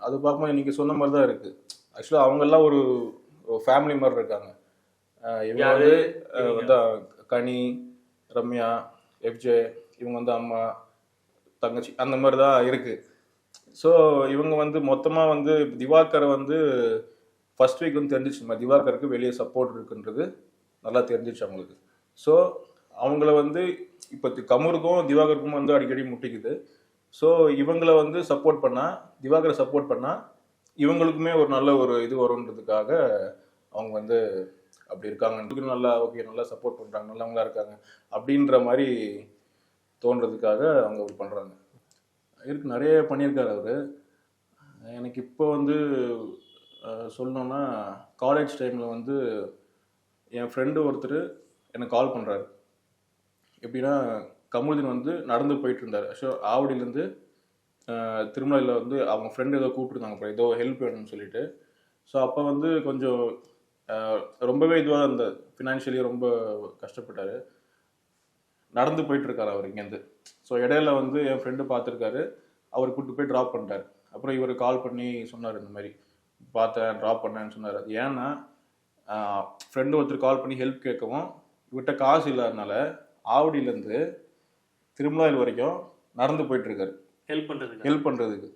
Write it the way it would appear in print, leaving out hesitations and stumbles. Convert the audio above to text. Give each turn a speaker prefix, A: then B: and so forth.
A: அது பார்க்கும்போது நீங்கள் சொன்ன மாதிரி தான் இருக்குது. ஆக்சுவலாக அவங்கெல்லாம் ஒரு ஃபேமிலி மாதிரி இருக்காங்க. இவங்க வந்து கனி, ரம்யா, எஃப்ஜே, இவங்க வந்து அம்மா, தங்கச்சி அந்த மாதிரி தான் இருக்குது. ஸோ இவங்க வந்து மொத்தமாக வந்து திவாகரை வந்து ஃபர்ஸ்ட் வீக் வந்து தெரிஞ்சிச்சு, திவாகருக்கு வெளியே சப்போர்ட் இருக்குன்றது நல்லா தெரிஞ்சிச்சு அவங்களுக்கு. ஸோ அவங்கள வந்து இப்போ கமருக்கும் திவாகருக்கும் வந்து அடிக்கடி முட்டிக்குது. ஸோ இவங்களை வந்து சப்போர்ட் பண்ணால், திவாகரை சப்போர்ட் பண்ணால் இவங்களுக்குமே ஒரு நல்ல ஒரு இது வரும்ன்றதுக்காக அவங்க வந்து அப்படி இருக்காங்க. நல்லா ஓகே, நல்லா சப்போர்ட் பண்ணுறாங்க, நல்லவங்களா இருக்காங்க அப்படின்ற மாதிரி தோன்றதுக்காக அவங்க அப்படி பண்ணுறாங்க. இருக்கு, நிறைய பண்ணியிருக்காரு அவர். எனக்கு இப்போ வந்து சொல்லணும்னா, காலேஜ் டைமில் வந்து என் ஃப்ரெண்டு ஒருத்தர் எனக்கு கால் பண்ணுறாரு. எப்படின்னா, கமருதீன் வந்து நடந்து போயிட்டு இருந்தார். ஸோ ஆவடியிலேருந்து திருமலையில் வந்து அவங்க ஃப்ரெண்டு ஏதோ கூப்பிட்டுருந்தாங்க, ஏதோ ஹெல்ப் வேணும்னு சொல்லிட்டு. ஸோ அப்போ வந்து கொஞ்சம் ரொம்பவே இதுவாக இருந்தார், ஃபினான்ஷியலி ரொம்ப கஷ்டப்பட்டார். நடந்து போயிட்டுருக்காரு அவர் இங்கேருந்து. ஸோ இடையில வந்து என் ஃப்ரெண்டு பார்த்துருக்காரு, அவர் கூப்பிட்டு போய் ட்ராப் பண்ணிட்டார். அப்புறம் இவர் கால் பண்ணி சொன்னார், இந்த மாதிரி பார்த்தேன், ட்ராப் பண்ணேன்னு சொன்னார். அது ஏன்னா ஃப்ரெண்டு ஒருத்தர் கால் பண்ணி ஹெல்ப் கேட்கவும் இவர்கிட்ட காசு இல்லாதனால ஆவடியிலேருந்து திருமலாயில் வரைக்கும் நடந்து போயிட்டுருக்காரு ஹெல்ப் பண்ணுறதுக்கு.